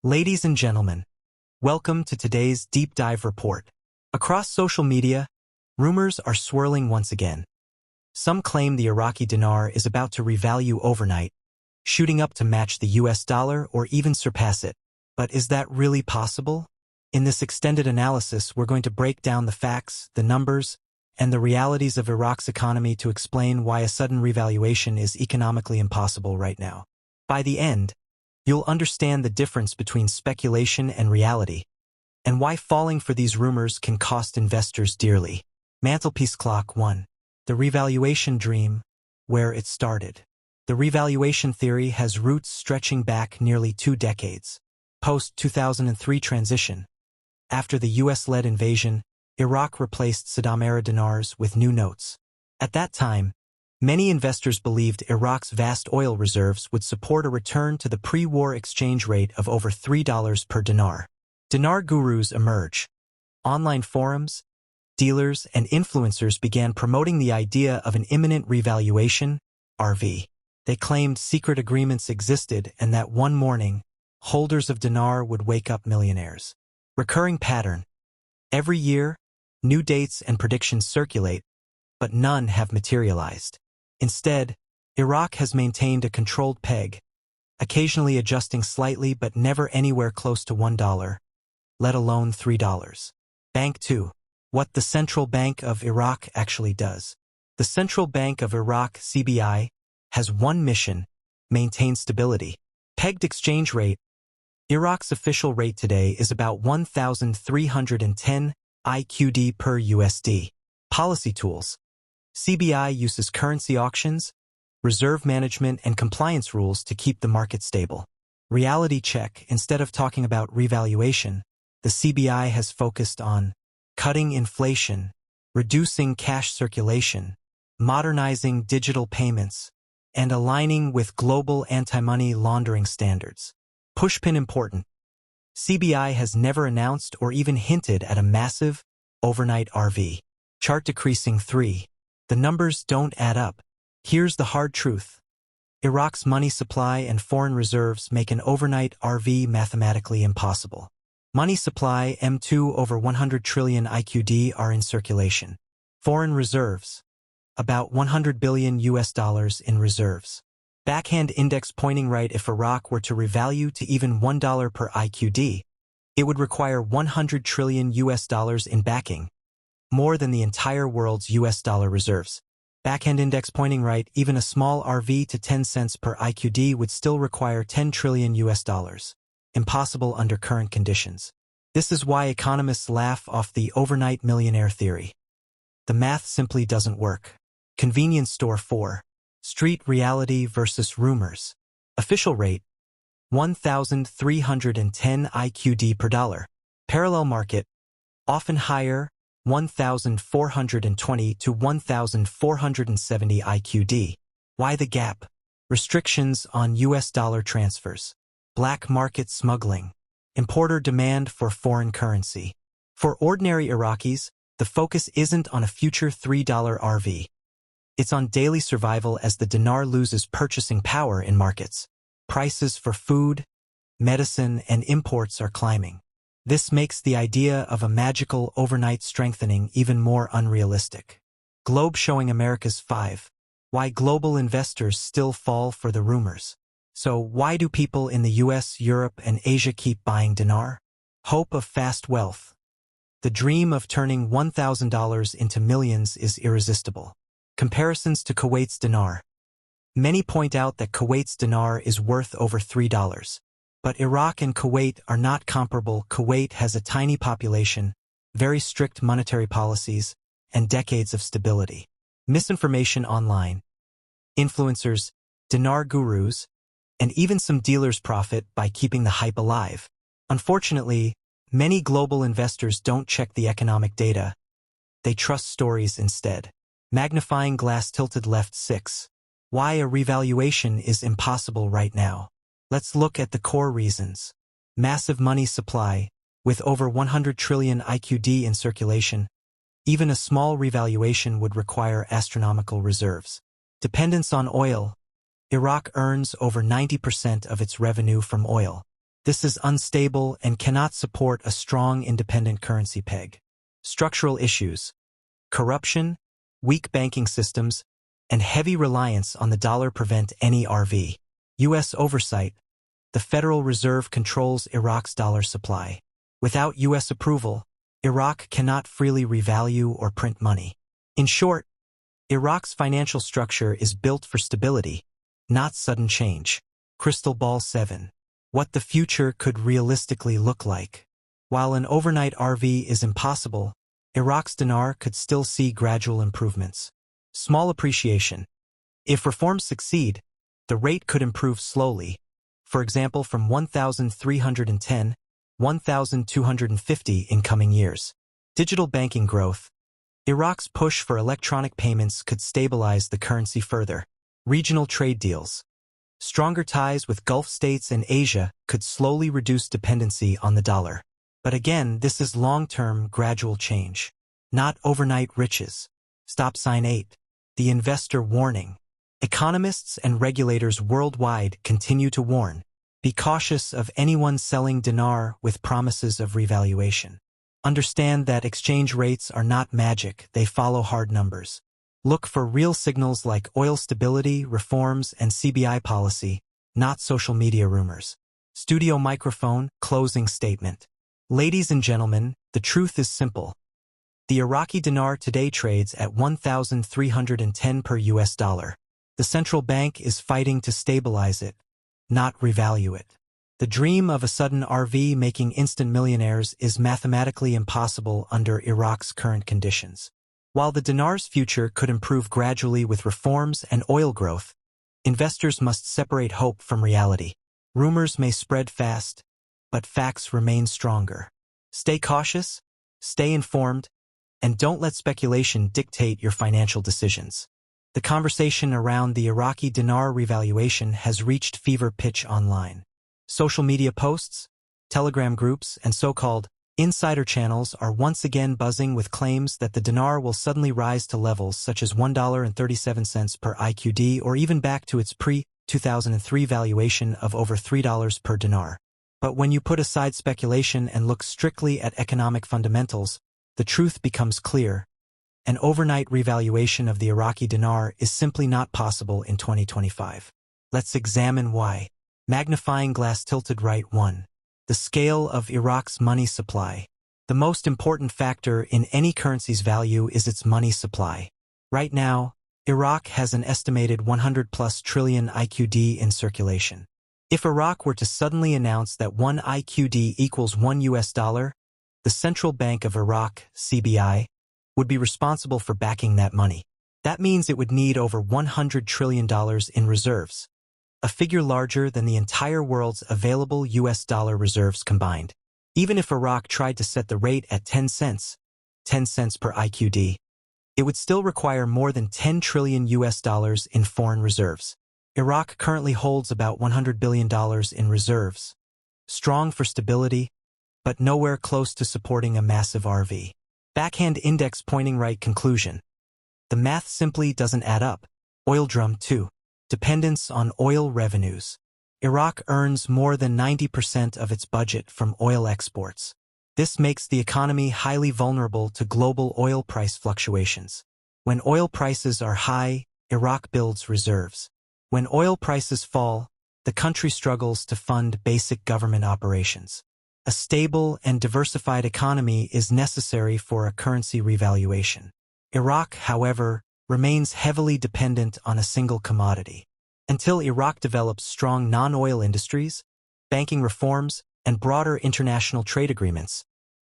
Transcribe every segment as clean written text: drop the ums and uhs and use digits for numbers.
Ladies and gentlemen, welcome to today's deep dive report. Across social media, rumors are swirling once again. Some claim the Iraqi dinar is about to revalue overnight, shooting up to match the US dollar or even surpass it. But is that really possible? In this extended analysis, we're going to break down the facts, the numbers, and the realities of Iraq's economy to explain why a sudden revaluation is economically impossible right now. By the end, you'll understand the difference between speculation and reality, and why falling for these rumors can cost investors dearly. Mantelpiece Clock 1. The revaluation dream, where it started. The revaluation theory has roots stretching back nearly 2 decades. Post-2003 transition. After the US-led invasion, Iraq replaced Saddam-era dinars with new notes. At that time, many investors believed Iraq's vast oil reserves would support a return to the pre-war exchange rate of over $3 per dinar. Dinar gurus emerge. Online forums, dealers, and influencers began promoting the idea of an imminent revaluation, RV. They claimed secret agreements existed and that one morning, holders of dinar would wake up millionaires. Recurring pattern. Every year, new dates and predictions circulate, but none have materialized. Instead, Iraq has maintained a controlled peg, occasionally adjusting slightly but never anywhere close to $1, let alone $3. Bank 2. What the Central Bank of Iraq actually does. The Central Bank of Iraq, CBI, has one mission: maintain stability. Pegged exchange rate. Iraq's official rate today is about 1,310 IQD per USD. Policy tools. CBI uses currency auctions, reserve management, and compliance rules to keep the market stable. Reality check. Instead of talking about revaluation, the CBI has focused on cutting inflation, reducing cash circulation, modernizing digital payments, and aligning with global anti-money laundering standards. Pushpin important. CBI has never announced or even hinted at a massive, overnight RV. Chart decreasing 3. The numbers don't add up. Here's the hard truth. Iraq's money supply and foreign reserves make an overnight RV mathematically impossible. Money supply M2 over 100 trillion IQD are in circulation. Foreign reserves. About $100 billion in reserves. Backhand index pointing right. If Iraq were to revalue to even $1 per IQD, it would require $100 trillion in backing, more than the entire world's US dollar reserves. Backhand index pointing right, even a small RV to 10 cents per IQD would still require $10 trillion. Impossible under current conditions. This is why economists laugh off the overnight millionaire theory. The math simply doesn't work. Convenience store 4. Street reality versus rumors. Official rate, 1,310 IQD per dollar. Parallel market, often higher, 1,420 to 1,470 IQD. Why the gap? Restrictions on US dollar transfers. Black market smuggling. Importer demand for foreign currency. For ordinary Iraqis, the focus isn't on a future $3 RV. It's on daily survival as the dinar loses purchasing power in markets. Prices for food, medicine, and imports are climbing. This makes the idea of a magical overnight strengthening even more unrealistic. Globe showing America's 5. Why global investors still fall for the rumors. So why do people in the US, Europe, and Asia keep buying dinar? Hope of fast wealth. The dream of turning $1,000 into millions is irresistible. Comparisons to Kuwait's dinar. Many point out that Kuwait's dinar is worth over $3. But Iraq and Kuwait are not comparable. Kuwait has a tiny population, very strict monetary policies, and decades of stability. Misinformation online. Influencers, dinar gurus, and even some dealers profit by keeping the hype alive. Unfortunately, many global investors don't check the economic data. They trust stories instead. Magnifying glass tilted left 6. Why a revaluation is impossible right now. Let's look at the core reasons. Massive money supply. With over 100 trillion IQD in circulation, even a small revaluation would require astronomical reserves. Dependence on oil. Iraq earns over 90% of its revenue from oil. This is unstable and cannot support a strong independent currency peg. Structural issues: corruption, weak banking systems, and heavy reliance on the dollar prevent any RV. U.S. oversight: the Federal Reserve controls Iraq's dollar supply. Without U.S. approval, Iraq cannot freely revalue or print money. In short, Iraq's financial structure is built for stability, not sudden change. Crystal Ball 7. What the future could realistically look like. While an overnight RV is impossible, Iraq's dinar could still see gradual improvements. Small appreciation. If reforms succeed, the rate could improve slowly, for example from 1,310, 1,250 in coming years. Digital banking growth. Iraq's push for electronic payments could stabilize the currency further. Regional trade deals. Stronger ties with Gulf states and Asia could slowly reduce dependency on the dollar. But again, this is long-term, gradual change, not overnight riches. Stop sign 8. The investor warning. Economists and regulators worldwide continue to warn. Be cautious of anyone selling dinar with promises of revaluation. Understand that exchange rates are not magic, they follow hard numbers. Look for real signals like oil stability, reforms, and CBI policy, not social media rumors. Studio microphone, closing statement. Ladies and gentlemen, the truth is simple. The Iraqi dinar today trades at 1,310 per US dollar. The central bank is fighting to stabilize it, not revalue it. The dream of a sudden RV making instant millionaires is mathematically impossible under Iraq's current conditions. While the dinar's future could improve gradually with reforms and oil growth, investors must separate hope from reality. Rumors may spread fast, but facts remain stronger. Stay cautious, stay informed, and don't let speculation dictate your financial decisions. The conversation around the Iraqi dinar revaluation has reached fever pitch online. Social media posts, Telegram groups, and so-called insider channels are once again buzzing with claims that the dinar will suddenly rise to levels such as $1.37 per IQD or even back to its pre-2003 valuation of over $3 per dinar. But when you put aside speculation and look strictly at economic fundamentals, the truth becomes clear. An overnight revaluation of the Iraqi dinar is simply not possible in 2025. Let's examine why. Magnifying glass tilted right. 1. The scale of Iraq's money supply. The most important factor in any currency's value is its money supply. Right now, Iraq has an estimated 100+ trillion IQD in circulation. If Iraq were to suddenly announce that 1 IQD equals $1, the Central Bank of Iraq, CBI, would be responsible for backing that money. That means it would need over $100 trillion in reserves, a figure larger than the entire world's available US dollar reserves combined. Even if Iraq tried to set the rate at 10 cents per IQD, it would still require more than $10 trillion in foreign reserves. Iraq currently holds about $100 billion in reserves, strong for stability, but nowhere close to supporting a massive RV. Backhand index pointing right. Conclusion. The math simply doesn't add up. Oil drum 2. Dependence on oil revenues. Iraq earns more than 90% of its budget from oil exports. This makes the economy highly vulnerable to global oil price fluctuations. When oil prices are high, Iraq builds reserves. When oil prices fall, the country struggles to fund basic government operations. A stable and diversified economy is necessary for a currency revaluation. Iraq, however, remains heavily dependent on a single commodity. Until Iraq develops strong non-oil industries, banking reforms, and broader international trade agreements,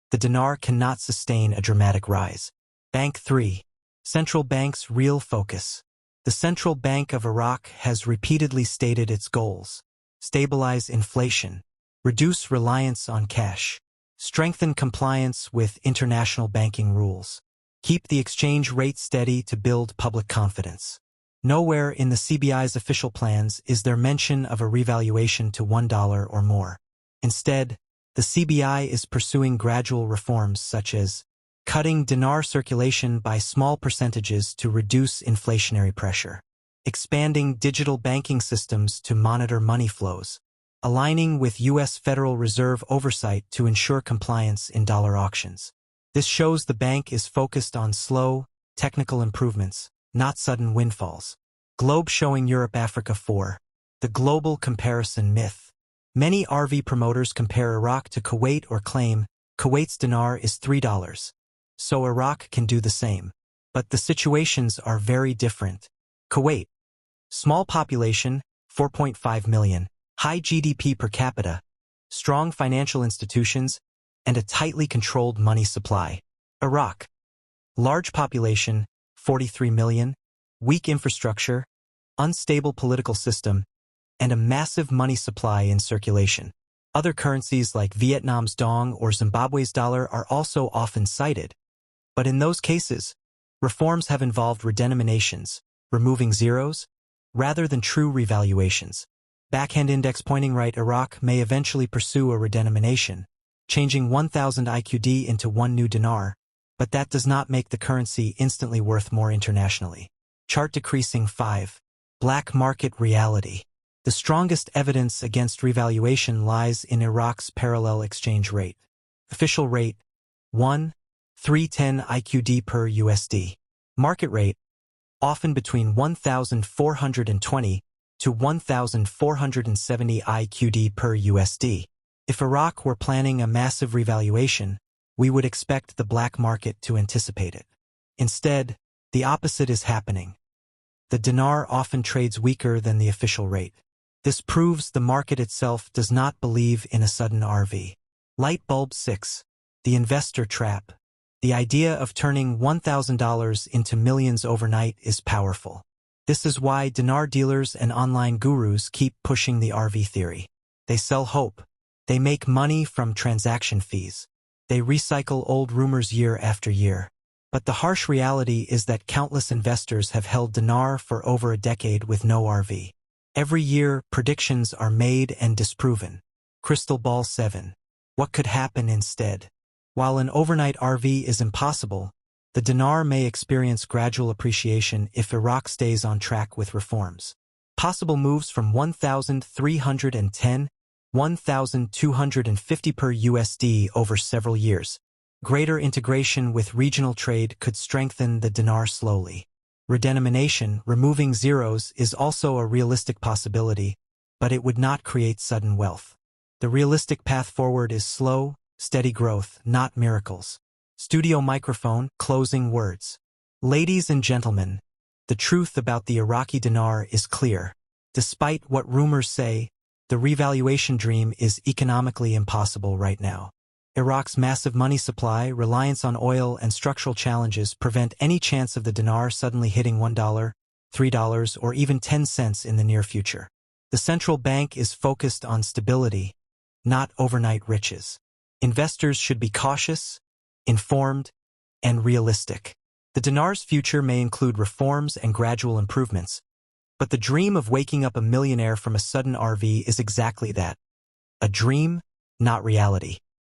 the dinar cannot sustain a dramatic rise. Bank 3. Central bank's real focus. The Central Bank of Iraq has repeatedly stated its goals: stabilize inflation, reduce reliance on cash, strengthen compliance with international banking rules, keep the exchange rate steady to build public confidence. Nowhere in the CBI's official plans is there mention of a revaluation to $1 or more. Instead, the CBI is pursuing gradual reforms such as cutting dinar circulation by small percentages to reduce inflationary pressure, expanding digital banking systems to monitor money flows, aligning with U.S. Federal Reserve oversight to ensure compliance in dollar auctions. This shows the bank is focused on slow, technical improvements, not sudden windfalls. Globe showing Europe-Africa 4. The global comparison myth. Many RV promoters compare Iraq to Kuwait or claim Kuwait's dinar is $3. So Iraq can do the same. But the situations are very different. Kuwait. Small population, 4.5 million. High GDP per capita. Strong financial institutions, and a tightly controlled money supply. Iraq. Large population, 43 million. Weak infrastructure, unstable political system, and a massive money supply in circulation. Other currencies like Vietnam's dong or Zimbabwe's dollar are also often cited. But in those cases, reforms have involved redenominations, removing zeros, rather than true revaluations. Backhand index pointing right. Iraq may eventually pursue a redenomination, changing 1,000 IQD into one new dinar, but that does not make the currency instantly worth more internationally. Chart decreasing 5. Black market reality. The strongest evidence against revaluation lies in Iraq's parallel exchange rate. Official rate, 1,310 IQD per USD. Market rate, often between 1,420 to 1,470 IQD per USD. If Iraq were planning a massive revaluation, we would expect the black market to anticipate it. Instead, the opposite is happening. The dinar often trades weaker than the official rate. This proves the market itself does not believe in a sudden RV. Light bulb 6. The investor trap. The idea of turning $1,000 into millions overnight is powerful. This is why dinar dealers and online gurus keep pushing the RV theory. They sell hope. They make money from transaction fees. They recycle old rumors year after year. But the harsh reality is that countless investors have held dinar for over a decade with no RV. Every year, predictions are made and disproven. Crystal ball 7. What could happen instead? While an overnight RV is impossible, the dinar may experience gradual appreciation if Iraq stays on track with reforms. Possible moves from 1,310, 1,250 per USD over several years. Greater integration with regional trade could strengthen the dinar slowly. Redenomination, removing zeros, is also a realistic possibility, but it would not create sudden wealth. The realistic path forward is slow, steady growth, not miracles. Studio microphone, closing words. Ladies and gentlemen, the truth about the Iraqi dinar is clear. Despite what rumors say, the revaluation dream is economically impossible right now. Iraq's massive money supply, reliance on oil, and structural challenges prevent any chance of the dinar suddenly hitting $1, $3, or even 10 cents in the near future. The central bank is focused on stability, not overnight riches. Investors should be cautious, informed, and realistic. The dinar's future may include reforms and gradual improvements, but the dream of waking up a millionaire from a sudden RV is exactly that. A dream, not reality.